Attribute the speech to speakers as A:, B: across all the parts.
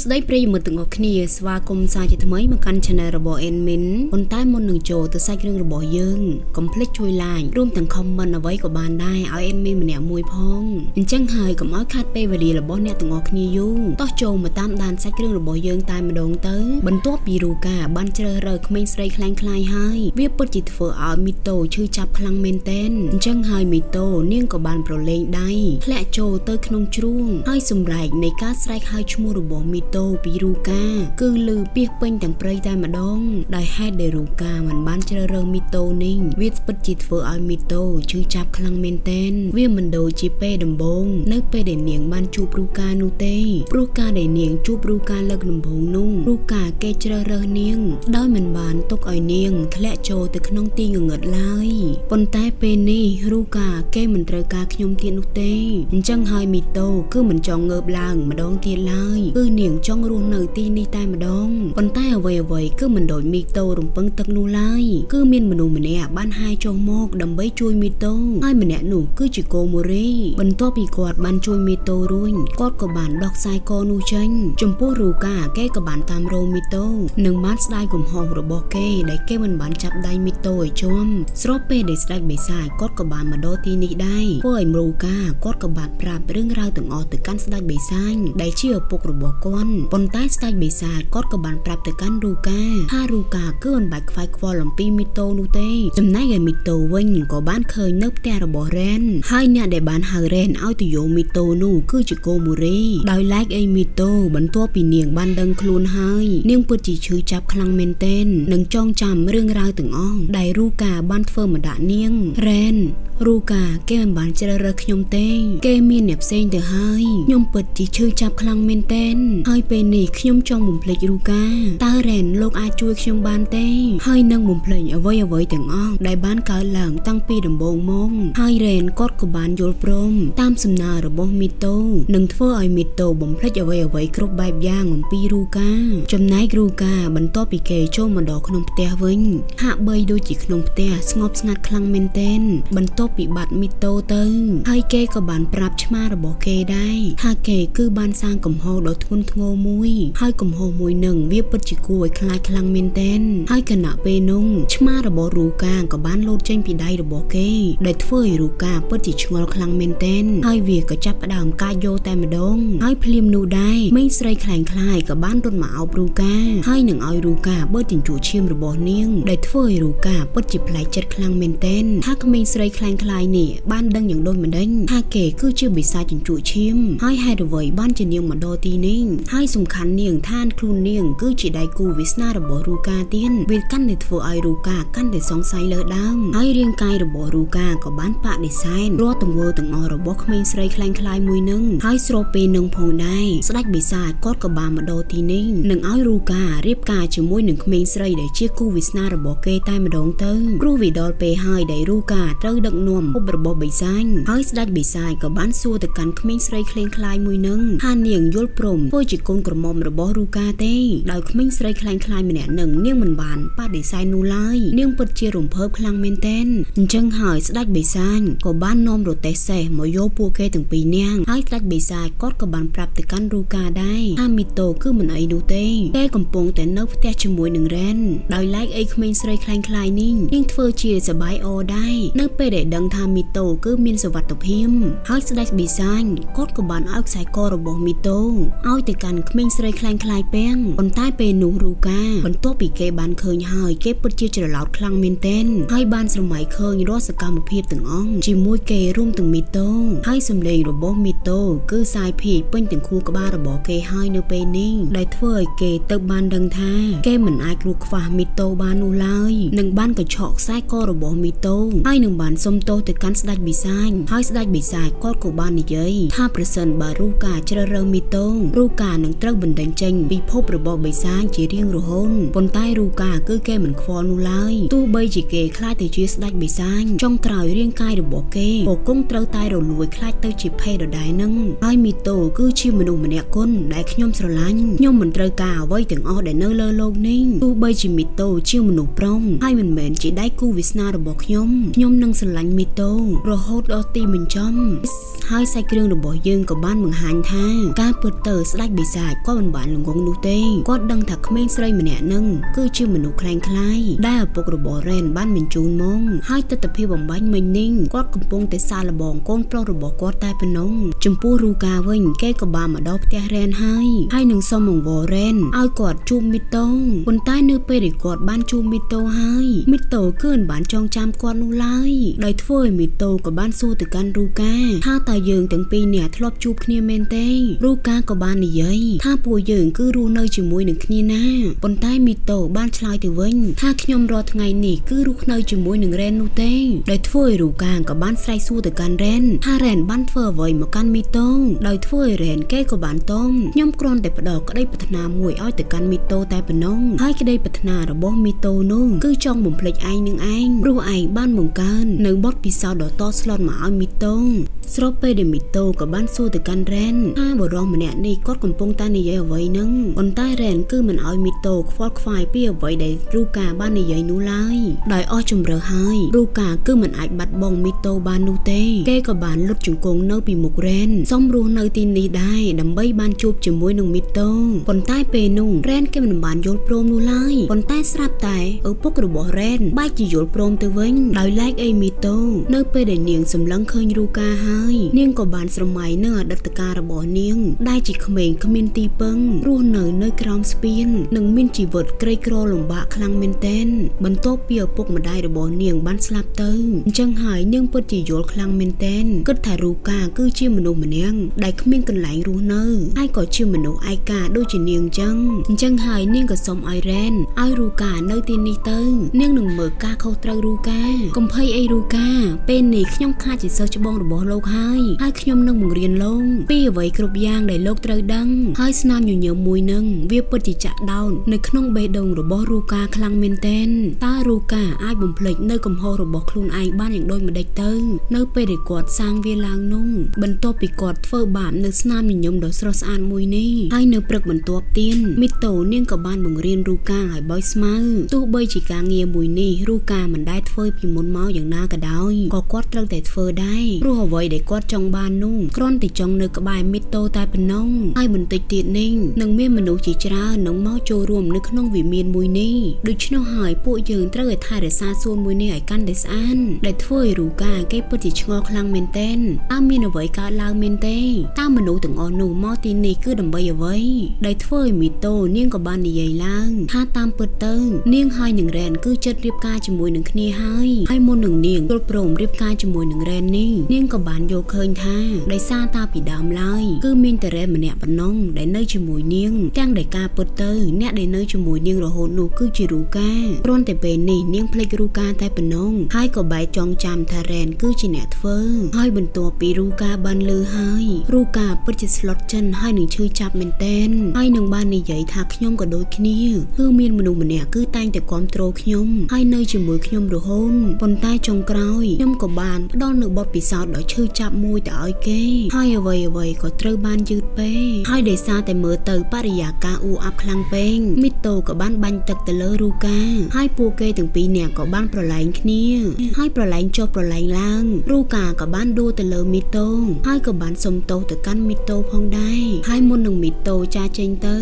A: ស្ដីប្រិយមិត្តទាំងអស់គ្នាស្វាគមន៍សាជាថ្មីមកកាន់ Channel របស់ Admin ប៉ុន្តែមុននឹងចូលទៅសាច់រឿងរបស់យើងកុំភ្លេចជួយ Like រួមទាំង Comment អ្វីក៏បានដែរឲ្យ Admin ម្នាក់មួយផងអញ្ចឹងហើយកុំឲ្យខាតពេលវេលារបស់អ្នកទាំងអស់គ្នាយូរតោះចូលមកតាមដានសាច់រឿងរបស់យើងតែម្ដងទៅបន្ទាប់ពីរូកាបានជ្រើសរើសក្មេងស្រីខ្លាំងខ្លាយហើយវាពិតជាធ្វើឲ្យមីតូឈឺចាប់ខ្លាំងមែនទែនអញ្ចឹងហើយមីតូនាងក៏បានប្រឡែងដៃធ្លាក់ចូលទៅក្នុងជ្រូងហើយសម្រែកនៃការស្រែកហៅឈ្មោះរបស់មីតូពីរូកាគឺលឺពាសពេញទាំងព្រៃតែម្ដងដោយហេតុដែលរូកាមិនបានជ្រើសរើសមីតូនេះវាពិតជាធ្វើឲ្យមីតូឈឺចាប់ខ្លាំងមែនទែនវាមិនដូចជាពេលដំបូងនៅពេលដែលនាងបានជួបរូកានោះទេព្រោះការដែលនាងជួបរូកាលើកដំបូងនោះរូកាគេជ្រើសរើសនាងដោយមិនបានទុកឲ្យនាងធ្លាក់ចូលទៅក្នុងទីងងឹតឡើយប៉ុន្តែពេលនេះរូកាគេមិនត្រូវការខ្ញុំទៀតនោះទេអញ្ចឹងហើយមីតូគឺមិនចង់ងើបឡើងម្ដងទៀតឡើយគឺនាងចង់រស់នៅទីនេះតែម្ដងប៉ុន្តែអ្វីគឺមិនដូចមីតូរំពឹងទឹកនោះឡើយគឺមានមនុស្សម្នាក់បានហាយចុះមកដើម្បីជួយមីតូហើយម្នាក់នោះគឺជាកូម៉ូរីបន្ទាប់ពីគាត់បានជួយមីតូរួចគាត់ក៏បានដោះខ្សែកនោះចេញចំពោះរូកាគេក៏បានតាមរោមីតូនិងបានស្ដាយកំហុសរបស់គេដែលគេមិនបានចាប់ដៃមីតូឲ្យជាប់ស្របពេលដែលស្ដេចបិសាចគាត់ក៏បានមកដល់ទីនេះដែរធ្វើឲ្យរូកាគាត់ក៏បានប្រាប់រឿងរ៉ាវទាំងអស់ទៅកាន់ស្ដេចបិសាចដែលជាឪពុករបស់គាត់ប៉ុន្តែស្ដេចបិសាចគាត់ក៏បានប្រាប់ទៅកាន់រូកាថារូកាគឺមិនបាច់ខ្វាយខ្វល់អំពីមីតូនោះទេចំណែកឯមីតូវិញក៏បានឃើញនៅផ្ទះរបស់រ៉ែនហើយអ្នកដែលបានហៅរ៉ែនឲ្យទៅយកមីតូនោះគឺជាកូម៉ូរីដោយឡែកអីមីតូបន្ទាប់ពីនាងបានដឹងខ្លួនហើយនាងពិតជាឈឺចាប់ខ្លាំងមែនទែននិងចងចាំរឿងរ៉ាវទាំងអស់ដែលរូកាបានធ្វើមកដាក់នាងរ៉ែនរូកាគេមិនបានជ្រើសរើសខ្ញុំទេគេមានអ្នកផ្សេងទៅហើយខ្ញុំពិតជាឈឺចាប់ខ្លាំងមែនទែនហើយពេលនេះខ្ញុំចង់បំភ្លេចរូកាតើរ៉ែនលោកអាចជួយខ្ញុំបានទេហើយនឹងបំភ្លេចអ្វីទាំងអស់ដែលបានកើតឡើងតាំងពីដំបូងមកហើយរ៉ែនគាត់ក៏បានយល់ព្រមតាមសំណើរបស់មីតូនឹងធ្វើឲ្យមីតូបំភ្លេចអ្វីគ្រប់បែបយ៉ាងអំពីរូកាចំណែករូកាបន្ទាប់ពីគេចូលមកដល់ក្នុងផ្ទះវិញហាក់បីដូចជាក្នុងផ្ទះស្ងប់ស្ងាត់ខ្លាំងមែនទែនបន្ទាប់ពីបាត់មីតូទៅហើយគេក៏បានប្រាប់ឆ្មារបស់គេដែរថាគេគឺបានសាងកំហុសដ៏ធ្ងន់ធ្ងរមួយហើយកំហុសមួយនឹងវាពិតជាគួរឲ្យខ្លាចខ្លាំងមែនទែនហើយគណៈពេលនោះឆ្មារបស់រូកាក៏បានលោតចេញពីដៃរបស់គេដែលធ្វើឲ្យរូកាពិតជាឆ្ងល់ខ្លាំងមែនទែនហើយវាក៏ចាប់ផ្ដើមកាចយកតែម្ដងហើយភ្លាមនោះដែរមេស្រីខ្លាំងខ្លាយក៏បានរត់មកអោបរូកាហើយនឹងឲ្យរូកាបើជញ្ជក់ឈាមរបស់នាងដែលធ្វើឲ្យរូកាពិតជាប្លែកចិត្តខ្លាំងមែនទែនថាក្មេងស្រីខ្លាំងខ្លាយនេះបានដឹងយ៉ាងដូចម្ដេចថាគេគឺជាបិសាចជញ្ជក់ឈាមហើយហេតុអ្វីបានជានាងមកដល់ទីនេះហើយសំខាន់នាងថានខ្លួននាងគឺជាដៃគូវាសនារបស់រូកាទៀតវាកាន់តែធ្វើឲ្យរូកាកាន់តែសង្ស័យលើដើមហើយរាងកាយរបស់រូកាក៏បានបដិសេធរាល់ទង្វើទាំងអស់របស់ក្មេងស្រីខ្លាំងខ្លាយមួយនឹងហើយស្របពេលនឹងផងដែរស្ដេចបិសាចគាត់ក៏បានមកដល់ទីនេះនឹងឲ្យរូការៀបការជាមួយនឹងក្មេងស្រីដែលជាគូវាសនារបស់គេតែម្ដងទៅព្រោះវាដល់ពេលហើយដែលរូកាត្រូវដឹកនាំពុបរបស់បិសាចហើយស្ដេចបិសាចក៏បានសួរទៅកាន់ក្មេងស្រីខ្លាំងខ្លាយមួយនឹងថានាងយល់ព្រមធ្វើជាកូនក្រមុំរបស់រូកាទេដោយក្មេងស្រីខ្លាំងខ្លាយម្នាក់នឹងនាងមិនបានបដិសេធនោះឡើយនាងពិតជារំភើបខ្លាំងមែនទែនអញ្ចឹងហើយស្ដេចបិសាចក៏បាននាំរទេះសេះមកយកពួកគេទាំងពីរនាក់ហើយស្ដេចបិសាចគាត់ក៏បានប្រាប់ទៅកាន់រូកាដែរថាមីតូគឺមិនអីនោះទេគេកំពុងតែនៅផ្ទះជាមួយនឹងរ៉ែនដោយឡែកអីក្មេងស្រីខ្លាំងខ្លាយនេះនាងធ្វើជាសប្បាយអរដែរនៅពេលដែលដឹងថាមីតូគឺមានសុវត្ថិភាពហើយស្ដេចបិសាចគាត់ក៏បានឲ្យខ្សែករបស់មីតូឲ្យទៅកាន់ក្មេងស្រីខ្លាំងខ្លាយពាំងប៉ុន្តែពេលនោះរូកាបន្ទាប់ពីគេបានឃើញហើយគេពិតជាច្រឡោតខ្លាំងមែនទែនហើយបានស្រមៃឃើញរាល់សកម្មភាពទាំងអស់ជាមួយគេរួមទាំងមីតូហើយសម្លេងរបស់មីតូគឺសាយភាយពេញទាំងខួរក្បាលរបស់គេហើយនៅពេលនេះដែលធ្វើឲ្យគេទៅបានដឹងថាគេមិនអាចរួចខ្វះមីតូបាននោះឡើយនឹងបានកញ្ឆក់ខ្សែករបស់មីតូហើយនឹងបានសុំទោសទៅកាន់ស្ដេចបិសាចហើយស្ដេចបិសាចគាត់ក៏បាននិយាយថាប្រសិនបើរូកាជ្រើសរើសមីតូរូកានឹងត្រូវបណ្តេញចេញពីភពរបស់បិសាចជារៀងរហូតប៉ុន្តែរូកាគឺគេមិនខ្វល់នោះឡើយទោះបីជាគេខ្លាចទៅជាស្ដេចបិសាចចុងក្រោយរាងកាយរបស់គេក៏គង់ត្រូវតែរលួយខ្លាចទៅជាភេទដដែលនឹងហើយមីតូគឺជាមនុស្សម្នាក់គុណដែលខ្ញុំស្រឡាញ់ខ្ញុំមិនត្រូវការអ្វីទាំងអស់ដែលនៅលើโลกនេះទោះបីជាមីតូជាមនុស្សប្រុងហើយមិនមែនជាដៃគូវាសនារបស់ខ្ញុំនឹងស្រឡាញ់មីតូរហូតដល់ទីបញ្ចប់ ហើយសាច់គ្រឿងរបស់យើងក៏បានបង្ហាញថាការពិតទៅស្ដេចបិសាចក៏មិនបានល្ងងនោះទេគាត់ដឹងថាក្មេងស្រីម្នាក់នឹងគឺជាមនុស្សខ្លាំងខ្លាយដែលឪពុករបស់រ៉េនបានបញ្ជូនមកហើយទស្សនវិជ្ជាបំបញ្ញមិញនេះគាត់កំពុងតែសាឡបងកូនប្រុសរបស់គាត់តែប៉ុណ្ណឹងចំពោះរូកាវិញគេក៏បានមកដល់ផ្ទះរ៉េនហើយនឹងសុំអង្វររ៉េនឲ្យគាត់ជួបមីតូប៉ុន្តែនៅពេលដែលគាត់បានជួបមីតូហើយមីតូគឺមិនបានចងចាំគាត់នោះឡើយដោយធ្វើឲ្យមីតូក៏បានសួរទៅកាន់រូកាថាតើយើងទាំងពីរនាក់ធ្លាប់ជួបគ្នាមែនទេរូកាក៏បាននិយាយថាពួកយើងគឺរស់នៅជាមួយនឹងគ្នាណាប៉ុន្តែមីតូបានឆ្លើយទៅវិញថាខ្ញុំរាល់ថ្ងៃនេះគឺរស់នៅជាមួយនឹងរ៉េននោះទេដោយធ្វើឲ្យរូកាក៏បានស្រែកសួរទៅកាន់រ៉េនថារ៉េនបានធ្វើអ្វីមកកាន់មីតូដោយធ្វើឲ្យរ៉េនគេក៏បានតមខ្ញុំគ្រាន់តែផ្ដល់ក្តីប្រាថ្នាមួយឲ្យទៅកាន់មីតូតែប៉ុណ្ណឹងហើយក្តីប្រាថ្នារបស់មីតូនោះគឺចង់បំភ្លេចឯងនឹងឯងព្រោះឯងបានបង្កើននៅបទពិសោធន៍ដ៏តស្លុតមកឲ្យមីតូស្របពេលដែលមីតូក៏បានសួរទៅកាន់រ៉េនថាបរិសម្នាក់នេះគាត់កំពុងតែនិយាយអ្វីហ្នឹងប៉ុន្តែរ៉េនគឺមិនឲ្យមីតូខ្វល់ខ្វាយពីអ្វីដែលរូកាបាននិយាយនោះឡើយដោយអស់ជំរឿហើយរូកាគឺមិនអាចបាត់បង់មីតូបាននោះទេគេក៏បានលុតជង្គង់នៅពីមុខរ៉េនសុំរស់នៅទីនេះដែរដើម្បីបានជួបជាមួយនឹងមីតូប៉ុន្តែពេលនោះរ៉េនគេមិនបានយល់ព្រមនោះឡើយប៉ុន្តែស្រាប់តែឪពុករបស់រ៉េនបែរជាយល់ព្រមទៅវិញដោយឡែកអេមីតូនៅពេលដែលនាងសម្លឹងឃើញរូកាហើយនាងក៏បានស្រមៃនឹងអតីតកាលរបស់នាងដែលជាក្មេងគ្មានទីពឹងរស់នៅក្រោមស្ពាននិងមានជីវិតក្រីក្រលំបាកខ្លាំងមែនទែនបន្ទាប់ពីឪពុកម្ដាយរបស់នាងបានស្លាប់ទៅអញ្ចឹងហើយនាងពិតជាយល់ខ្លាំងមែនទែនគិតថារូកាគឺជាមនុស្សម្នាក់ដែលគ្មានកន្លែងរស់នៅហើយក៏ជាមនុស្សឯកាដូចជានាងអញ្ចឹងហើយនាងក៏សុំឲ្យរ៉េនឲ្យរូកានៅទីនេះទៅនាងនឹងមើលការខុសត្រូវរូកាកុំភ័យអីរូកាពេលនេះខ្ញុំខាតជាសិស្សច្បងរបស់លោកហើយខ្ញុំនឹងបង្រៀនលោកពីអ្វីគ្រប់យ៉ាងដែលលោកត្រូវដឹងហើយស្នាមញញើមមួយនឹងវាពិតជាចាក់ដោននៅក្នុងបេះដូងរបស់រូកាខ្លាំងមែនទែនតើរូកាអាចបំភ្លេចនៅកំហុសរបស់ខ្លួនឯងបានយ៉ាងដូចម្ដេចទៅនៅពេលដែលគាត់សាងវាឡើងនោះបន្ទាប់ពីគាត់ធ្វើបាបនៅស្នាមញញឹមដ៏ស្រស់ស្អាតមួយនេះហើយនៅព្រឹកបន្ទាប់ទៀតមីតូនាងក៏បានបង្រៀនរូកាឲ្យបោយស្មៅទោះបីជាការងារមួយនេះរូកាមិនដែលធ្វើពីមុនមកយ៉ាងណាក៏ដោយក៏គាត់ត្រូវតែធ្វើដែរព្រោះអ្វីដែលគាត់ចង់បាននោះគ្រាន់តែចង់នៅក្បែរមីតូតែប៉ុណ្ណឹងហើយបន្តិចទៀតនេះនឹងមានមនុស្សជាច្រើននឹងមកចូលរួមនៅក្នុងវិមានមួយនេះដូច្នោះហើយពួកយើងត្រូវឲ្យថែរក្សាសួនមួយនេះឲ្យកាន់តែស្អាតដែលធ្វើឲ្យរូកាគេពិតជាឆ្ងល់ខ្លាំងមែនទែនតើមានអ្វីកើតឡើងមែនទេតើមនុស្សទាំងអស់នោះមកទីនេះគឺដើម្បីអ្វីដែលធ្វើឲ្យមីតូនាងក៏បាននិយាយឡើងថាតាមពិតទៅនាងហើយនឹងរ៉េនគឺចិត្តរៀបការជាមួយនឹងគ្នាហើយមុននឹងនាងយល់ព្រមរៀបការជាមួយនឹងរ៉េននេះនាងក៏បានយកឃើញថាដោយសារតាពីដើមឡើយគឺមានតែរ៉េនម្នាក់ប៉ុណ្ណោះដែលនៅជាមួយនាងទាំងដែលការពិតទៅអ្នកដែលនៅជាមួយនាងរហូតនោះគឺជារូកាគ្រាន់តែពេលនេះនាងភ្លេចរូកាតែប៉ុណ្ណោះហើយក៏បែរចងចាំថារ៉េនគឺជាអ្នកធ្វើហើយបន្ទាប់ពីរូកាបានលឺហើយរូកាពិតជាស្លុតចិនហើយនឹងឈឺចាប់មែនទែនហើយនឹងបាននិយាយថាខ្ញុំក៏ដូចគ្នាគឺមានមនុស្សម្នាក់គឺតែងតែគាំទ្រខ្ញុំហើយនៅជាមួយខ្ញុំរហូតប៉ុន្តែចុងក្រោយខ្ញុំក៏បានផ្ដល់នូវបទពិសោធន៍ដ៏ឈឺចាប់មួយទៅឲ្យគេហើយអ្វីក៏ត្រូវបានយឺតពេកហើយដោយសារតែមើលទៅបរិយាកាសអ៊ូអាប់ខ្លាំងពេកមីតូក៏បានបាញ់ទឹកទៅលើរូកាហើយពួកគេទាំងពីរនាក់ក៏បានប្រឡែងគ្នាហើយប្រឡែងចុះប្រឡែងឡើងរូកាក៏បានដួលទៅលើមីតូហើយក៏បានសុំទោសទៅកាន់មីតូផងដែរហើយមុននឹងមីតូចាចេញទៅ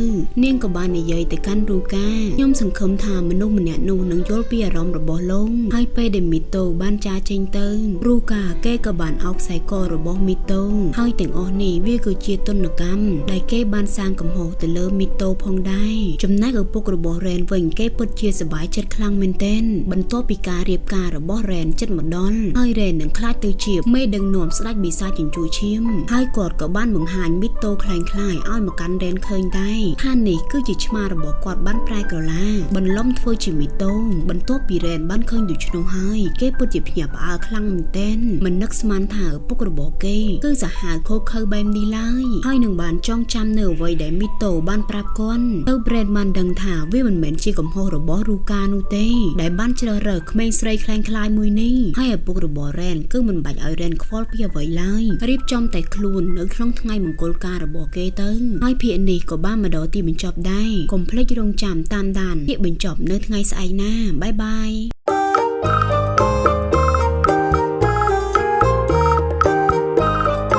A: នាងក៏បាននិយាយទៅកាន់រូកាខ្ញុំសង្ឃឹមថាមនុស្សម្នាក់នោះនឹងយល់ពីអារម្មណ៍របស់លោកហើយពេលដែលមីតូបានចាចេញទៅរូកាគេក៏បានអោបខ្សែករបស់មីតូហើយទាំងអស់នេះវាគឺជាទណ្ឌកម្មដែលគេបានសាងកំហុសទៅលើមីតូផងដែរចំណែកឪពុករបស់រ៉េនវិញគេពិតជាសប្បាយចិត្តខ្លាំងមែនទែនបន្ទាប់ពីការរៀបការរបស់រ៉េនចិត្តមកដល់ហើយរ៉េននឹងខ្លាចទៅជាមេដឹកនាំស្ដេចបិសាចជញ្ជូឈាមហើយគាត់ក៏បានបង្ហាញមីតូខ្លាំងៗឲ្យមកកាន់រ៉េនឃើញដែរថានេះគឺជាឆ្មារបស់គាត់បានប្រែក្រឡាបន្លំធ្វើជាមីតូបន្ទាប់ពីរ៉េនបានឃើញដូច្នោះហើយគេពិតជាភ្ញាក់ផ្អើលខ្លាំងមែនទែនមិននឹកស្មានថាឪពុករបស់គេគឺសាហាវខូខើបែបនេះឡើយហើយនឹងបានចងចាំនៅអ្វីដែលមីតូបានប្រាប់គាត់ទៅប្រេតបានដឹងថាវាមិនមែនជាកំហុសរបស់រូកានោះទេដែលបានជ្រើសរើសក្មេងស្រីខ្លាំងខ្លាយមួយនេះហើយឪពុករបស់រ៉េនគឺមិនបាច់ឲ្យរ៉េនខ្វល់ពីអ្វីឡើយរៀបចំតែខ្លួននៅក្នុងថ្ងៃមង្គលការរបស់គេទៅហើយភាគនេះក៏បានមកដល់ទីបញ្ចប់ដែរកុំភ្លេចរងចាំតាមដានភាគបញ្ចប់នៅថ្ងៃស្អែកណាបាយបាយ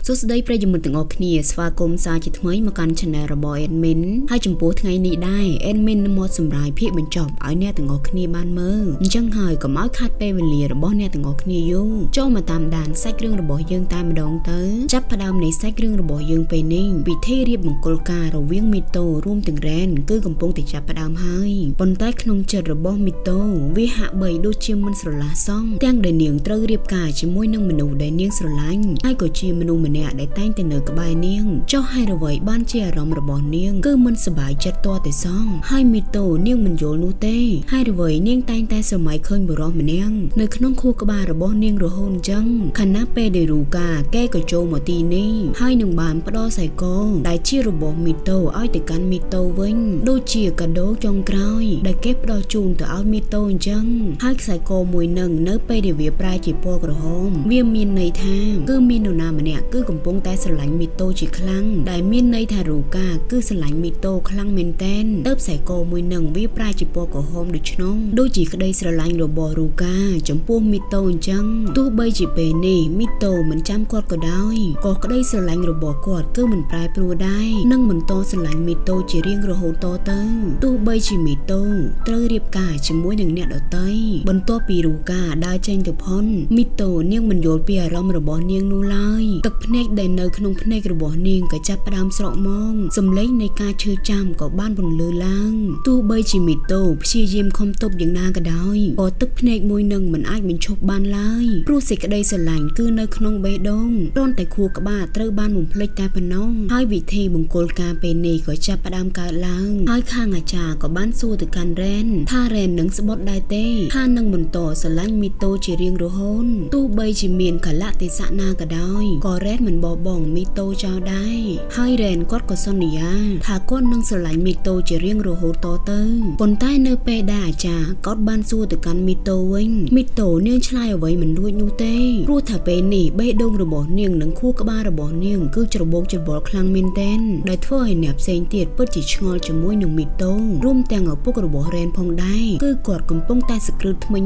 A: សួស្តីប្រិយមិត្តទាំងអស់គ្នាស្វាគមន៍សាជាថ្មីមកកាន់ Channel របស់ Admin ហើយចំពោះថ្ងៃនេះដែរ Admin មកសម្រាយភាគបញ្ចប់ឲ្យអ្នកទាំងអស់គ្នាបានមើលអញ្ចឹងហើយកុំឲ្យខាត់ពេលវេលារបស់អ្នកទាំងអស់គ្នាយូរចូលមកតាមដានសាច់រឿងរបស់យើងតែម្ដងទៅចាប់ផ្ដើមនៃសាច់រឿងរបស់យើងពេលនេះពិធីរៀបមង្គលការរវាងមីតូរួមទាំងរ៉ែនគឺកំពុងតែចាប់ផ្ដើមហើយប៉ុន្តែក្នុងចិត្តរបស់មីតូវាហាក់បីដូចជាមិនស្រឡះសោះទាំងដែលនាងត្រូវរៀបការជាមួយនឹងមនុស្សដែលនាងស្រឡាញ់ហើយក៏ជាមនុស្សម្នាក់ដែលតែងតែនៅក្បែរនាងចុះហើយអ្វីបានជាអារម្មណ៍របស់នាងគឺមិនសប្បាយចិត្តទាល់តែសោះហើយមីតូនាងមិនយល់នោះទេហើយអ្វីនាងតែងតែសម័យឃើញបុរសម្នាក់នៅក្នុងខួរក្បាលរបស់នាងរហូតអញ្ចឹងខណៈពេលដែលរូកាគេក៏ចូលមកទីនេះហើយនឹងបានផ្ដោសៃកោដែលជារបស់មីតូឲ្យទៅកាន់មីតូវិញដូចជាកាដូចុងក្រោយដែលគេផ្ដោជូនទៅឲ្យមីតូអញ្ចឹងហើយខ្សែកមួយនឹងនៅពេលដែលវាប្រែជាពណ៌ក្រហមវាមានន័យថាគឺមាននរណាម្នាក់គឺកំពុងតែស្រឡាញ់មីតូជាខ្លាំងដែលមានន័យថារូកាគឺស្រឡាញ់មីតូខ្លាំងមែនតែនទៅខ្សែកមួយនឹងវាប្រែជាពណ៌ក្រហមដូច្នោះដូចជាក្តីស្រឡាញ់របស់រូកាចំពោះមីតូអញ្ចឹងទោះបីជាពេលនេះមីតូមិនចាំគាត់ក៏ដោយក៏ក្តីស្រឡាញ់របស់គាត់គឺមិនប្រែប្រួលដែរនិងបន្តស្រឡាញ់មីតូជារៀងរហូតតទៅទោះបីជាមីតូត្រូវរៀបការជាមួយនឹងអ្នកដទៃបន្ទាប់ពីរូកាដើរចេញទៅផុនមីតូនាងមិនយល់ពីអារម្មណ៍របស់នាងនោះឡើយទឹកភ្នែកដែលនៅក្នុងភ្នែករបស់នាងក៏ចាប់ផ្ដើមស្រកមកសំឡេងនៃការឈឺចាំក៏បានពន្លឺឡើងទោះបីជាមីតូព្យាយាមខំទប់យ៉ាងណាក៏ដោយក៏ទឹកភ្នែកមួយនឹងមិនអាចបញ្ឈប់បានឡើយព្រោះសេចក្តីស្រឡាញ់គឺនៅក្នុងបេះដូងគ្រាន់តែខួរក្បាលត្រូវបានបំភ្លេចតែប៉ុណ្ណោះហើយវិធីមង្គលការពេលនេះក៏ចាប់ផ្ដើមកើតឡើងហើយខាងអាចារ្យក៏បានសួរទៅកាន់រ៉ែនថារ៉ែននឹងស្បត់ដែរទេថានឹងបន្តស្រឡាញ់មីតូជារៀងរហូតទោះបីជាមានកលៈទេសៈណាក៏ដោយក៏រ៉ែនមិនបោះបង់មីតូចោលដែរហើយរ៉ែនគាត់ក៏សន្យាថាគាត់នឹងស្រឡាញ់មីតូជារៀងរហូតតទៅប៉ុន្តែនៅពេលដែលអាចារ្យគាត់បានសួរទៅកាន់មីតូវិញមីតូនាងឆ្លើយអ្វីមិនរួចនោះទេព្រោះថាពេលនេះបេះដូងរបស់នាងនិងខួរក្បាលរបស់នាងគឺច្របូកច្របល់ខ្លាំងមែនទែនដែលធ្វើឲ្យអ្នកផ្សេងទៀតពិតជាឆ្ងល់ជាមួយនឹងមីតូរួមទាំងឪពុករបស់រ៉ែនផងដែរគឺគាត់កំពុងតែសង្គ្រឹះថ្មិញ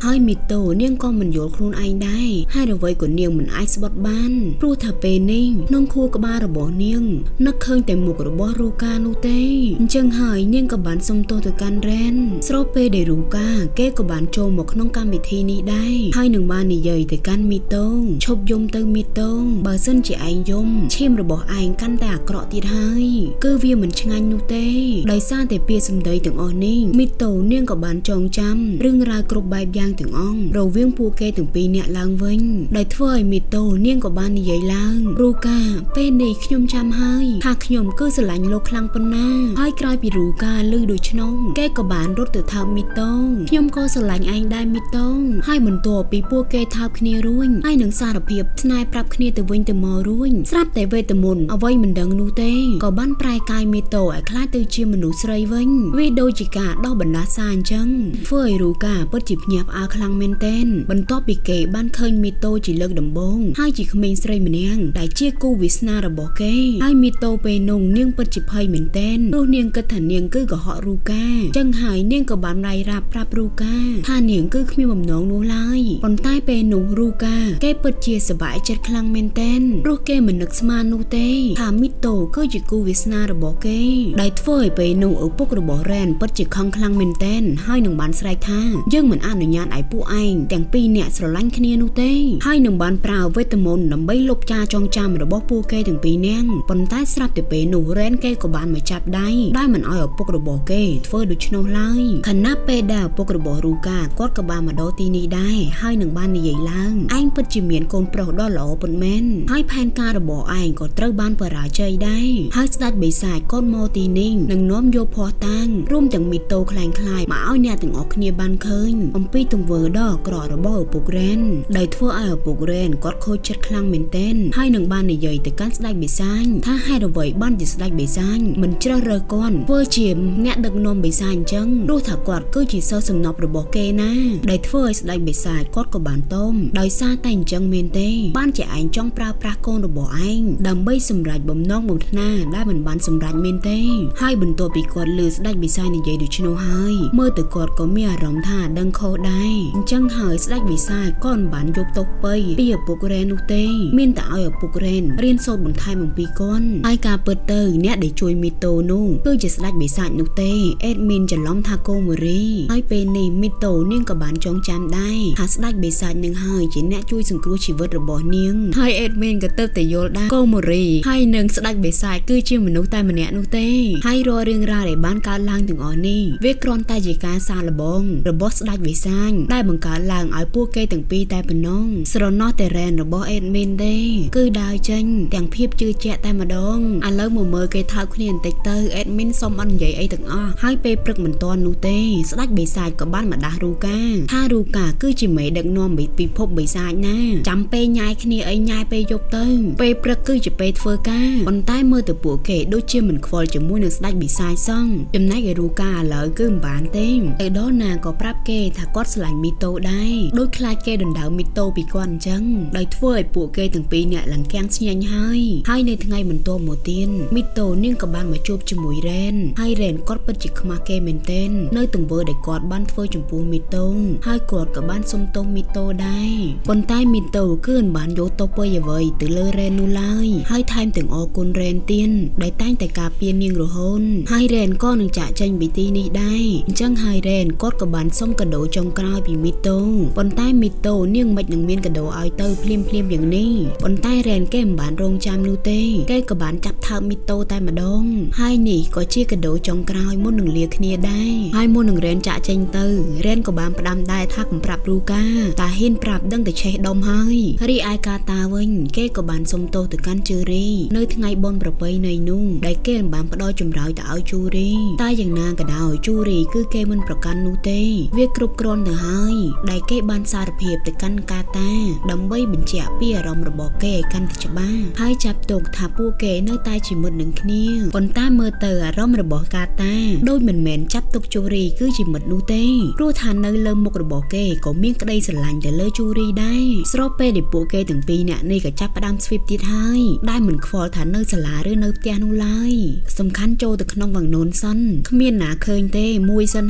A: ហើយមីតូនាងក៏មិនយល់ខ្លួនឯងដែរហើយអ្វីក៏នាងមិនអាចស្បត់បានព្រោះថាពេលនេះក្នុងខួរក្បាលរបស់នាងនឹកឃើញតែមុខរបស់រូកានោះទេអញ្ចឹងហើយនាងក៏បានសុំទោសទៅកាន់រ៉ែនស្របពេលដែលរូកាគេក៏បានចូលមកក្នុងកម្មវិធីនេះដែរហើយនឹងបាននិយាយទៅកាន់មីតូឈប់យំទៅមីតូបើសិនជាឯងយំឈាមរបស់ឯងកាន់តែអាក្រក់ទៀតហើយគឺវាមិនឆ្ងាញ់នោះទេដោយសារតែពាក្យសម្ដីទាំងអស់នេះមីតូនាងក៏បានចងចាំរឿងរ៉ាវគ្រប់បែបយ៉ាងទាំងអស់រវាងពួកគេទាំងពីរនាក់ឡើងវិញដោយធ្វើឲ្យមីតូនាងក៏បាននិយាយឡើងរូកាពេលនេះខ្ញុំចាំហើយថាខ្ញុំគឺស្រឡាញ់លោកខ្លាំងប៉ុណ្ណាហើយក្រោយពីរូកាឮដូច្នោះគេក៏បានរត់ទៅថើបមីតូខ្ញុំក៏ស្រឡាញ់ឯងដែរមីតូហើយបន្ទាប់ពីពួកគេថើបគ្នារួចហើយនឹងសារភាពស្នេហ៍ប្រាប់គ្នាទៅវិញទៅមករួចស្រាប់តែវេទមន្តអ្វីមិនដឹងនោះទេក៏បានប្រែកាយមីតូឲ្យក្លាយទៅជាមនុស្សស្រីវិញវាដូចជាការដោះបណ្ដាសាអញ្ចឹងធ្វើឲ្យរូកាពិតជាភ្ញាក់ផ្អើលខ្លាំងមែនទែនបន្ទាប់ពីគេបានឃើញមីតូជាលើកដំបូងហើយជាក្មេងស្រីម្នាក់ដែលជាគូវាសនារបស់គេហើយមីតូពេលនោះនាងពិតជាភ័យមែនទែនព្រោះនាងគិតថានាងគឺកុហករូកាចឹងហើយនាងក៏បានរាយរាប់ប្រាប់រូកាថានាងគឺគ្មានបំណងនោះឡើយប៉ុន្តែពេលនោះរូកាគេពិតជាសប្បាយចិត្តខ្លាំងមែនទែនព្រោះគេមិននឹកស្មាននោះទេថាមីតូគឺជាគូវាសនារបស់គេដែលធ្វើឲ្យពេលនោះឪពុករបស់រ៉ែនពិតជាខឹងខ្លាំងមែនទែនហើយនឹងបានស្រែកថាយើងមិនអនុញ្ញាតឲ្យពួកឯងទាំងពីរនាក់ស្រឡាញ់គ្នានោះទេហើយនឹងបានប្រើវេទមន្តដើម្បីលុបការចងចាំរបស់ពួកគេទាំងពីរនាក់ប៉ុន្តែស្រាប់តែពេលនោះរ៉ែនគេក៏បានមកចាប់ដៃដែលមិនឲ្យឪពុករបស់គេធ្វើដូច្នោះឡើយខណៈពេលដែលឪពុករបស់រូកាគាត់ក៏បានមកដល់ទីនេះដែរហើយនឹងបាននិយាយឡើងឯងពិតជាមានកូនប្រុសដ៏ល្អប៉ុន្មានហើយផែនការរបស់ឯងក៏ត្រូវបានបរាជ័យដែរហើយស្ដេចបិសាចក៏មកទីនេះនឹងនាំយកភ័ស្តុតាងរួមទាំងមីតូខ្លែងខ្លាយមកឲ្យអ្នកទាំងអស់គ្នាបានឃើញអំពីទង្វើដ៏អាក្រក់របស់ឪពុករ៉ែនដែលធ្វើឲ្យឪពុករ៉ែនគាត់ខូចចិត្តខ្លាំងមែនទែនហើយនឹងបាននិយាយទៅកាន់ស្ដេចបិសាចថាហេតុអ្វីបានជាស្ដេចបិសាចមិនជ្រើសរើសគាត់ធ្វើជាអ្នកដឹកនាំបិសាចអញ្ចឹងព្រោះថាគាត់គឺជាសិស្សសំណប់របស់គេណាដែលធ្វើឲ្យស្ដេចបិសាចគាត់ក៏បានតមដោយសារតែអញ្ចឹងមែនទេបានជាឯងចង់ប្រើប្រាស់កូនរបស់ឯងដើម្បីសម្រេចបំណងបំថ្នាដែលមិនបានសម្រេចមែនទេហើយបន្ទាប់ពីគាត់លើស្ដេចបិសាចនិយាយដូច្នោះហើយមើលទៅគាត់ក៏មានអារម្មណ៍ថាដឹងខុសដែរអញ្ចឹងហើយស្ដេចបិសាចក៏មិនបានយកទោសពីឪពុករ៉ែននោះទេមាន តែឲ្យឪពុករ៉េនរៀនសូត្របន្ថែមអំពីកូនហើយការពិតទៅអ្នកដែលជួយមីតូនោះគឺជាស្ដេចបិសាចនោះទេអេដមីនច្រឡំថាកូម៉ូរីហើយពេលនេះមីតូនាងក៏បានចងចាំដែរថាស្ដេចបិសាចនឹងហើយជាអ្នកជួយសង្គ្រោះជីវិតរបស់នាងហើយអេដមីនក៏ទៅតែយល់ដែរកូម៉ូរីហើយនឹងស្ដេចបិសាចគឺជាមនុស្សតែម្នាក់នោះទេហើយរាល់រឿងរ៉ាវដែលបានកើតឡើងទាំងអស់នេះវាគ្រាន់តែជាការសាកល្បងរបស់ស្ដេចបិសាចដែលបង្កើតឡើងឲ្យពួកគេទាំងពីរតែប៉ុណ្ណោះស្រណោះតែរ៉ែនរបស់អេដមីនទេគឺដើរចេញទាំងភាពជឿជាក់តែម្ដងឥឡូវមកមើលគេថើបគ្នាបន្តិចទៅអេដមីនសុំអត់និយាយអីទាំងអស់ហើយពេលព្រឹកមិនទាន់នោះទេស្ដេចបិសាចក៏បានមកដាស់រូកាថារូកាគឺជាមេដឹកនាំពិភពបិសាចណាចាំពេលញ៉ាយគ្នាអីញ៉ាយពេលយប់ទៅពេលព្រឹកគឺជាពេលធ្វើការប៉ុន្តែមើលទៅពួកគេដូចជាមិនខ្វល់ជាមួយនឹងស្ដេចបិសាចសោះចំណែកឯរូកាឥឡូវគឺមិនបានទេទៅដល់ណាក៏ប្រាប់គេថាគាត់ស្រឡាញ់មីតូដែរដូចខ្លាចគេដណ្ដើមមីតូពីគាត់អញ្ចឹងដោយធ្វើឲ្យពួកគេទាំងពីរអ្នកឡើងកាំងស្ញាញ់ហើយនៅថ្ងៃបន្ទាប់មកទៀតមីតូនាងក៏បានមកជួបជាមួយរ៉ែនហើយរ៉ែនគាត់ពិតជាខ្មាស់គេមែនទែននៅទង្វើដែលគាត់បានធ្វើចំពោះមីតូហើយគាត់ក៏បានសុំទោសមីតូដែរប៉ុន្តែមីតូគឺមិនបានយកទោសពីអ្វីទៅលើរ៉ែននោះឡើយហើយថែមទាំងអរគុណរ៉ែនទៀតដែលតែងតែការពារនាងរហូតហើយរ៉ែនក៏នឹងចាក់ចេញពីទីនេះដែរអញ្ចឹងហើយរ៉ែនគាត់ក៏បានសុំកាដូចុងក្រោយពីមីតូប៉ុន្តែមីតូនាងមិននឹងមានកាដូឲ្យទៅភ្លាមយ៉ាងនេះប៉ុន្តែរ៉ែនគេមិនបានរងចាំនោះទេគេក៏បានចាប់ថើបមីតូតែម្ដងហើយនេះក៏ជាកាដូចុងក្រោយមុននឹងលាគ្នាដែរហើយមុននឹងរ៉ែនចាក់ចេញទៅរ៉ែនក៏បានផ្ដាំដែរថាកុំប្រាប់រូកាតាហ៊ានប្រាប់ដឹងតែឆេះដុំហើយរីឯកាតាវិញគេក៏បានសុំទោសទៅកាន់ជឺរីនៅថ្ងៃបុណ្យប្រពៃណីនោះដែលគេបានផ្ដល់ចម្រើយទៅឲ្យជូរីតែយ៉ាងណាក៏ដោយជូរីគឺគេមិនប្រកាន់នោះទេវាគ្រប់គ្រាន់ទៅហើយដែលគេបានសារភាពទៅកាន់កាតាដើម្បីបញ្ជាក់ពីអារម្មណ៍របស់គេឲ្យកាន់តែច្បាស់ហើយចាប់ទុកថាពួកគេនៅតែជាមិត្តនឹងគ្នាប៉ុន្តែមើលទៅអារម្មណ៍របស់កាតាដូចមិនមែនចាប់ទុកជូរីគឺជាមិត្តនោះទេព្រោះថានៅលើមុខរបស់គេក៏មានក្តីស្រឡាញ់ទៅលើជូរីដែរស្របពេលដែលពួកគេទាំងពីរនាក់នេះក៏ចាប់ផ្ដើមស្វីបទៀតហើយដែលមិនខ្វល់ថានៅសាលាឬនៅផ្ទះនោះឡើយសំខាន់ចូលទៅក្នុងវាំងនូនសិនគ្មានណាឃើញទេមួយសិន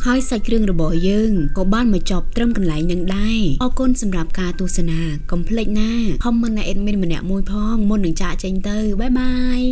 A: ហើយសាច់រឿងរបស់យើងក៏បានមកចប់ត្រឹមកន្លែងនឹងដែរអរគុណសម្រាប់ការទស្សនាកុំភ្លេចណាខមមិនណាអេដមីនម្នាក់មួយផងមុននឹងចាក់ចេញទៅបាយបាយ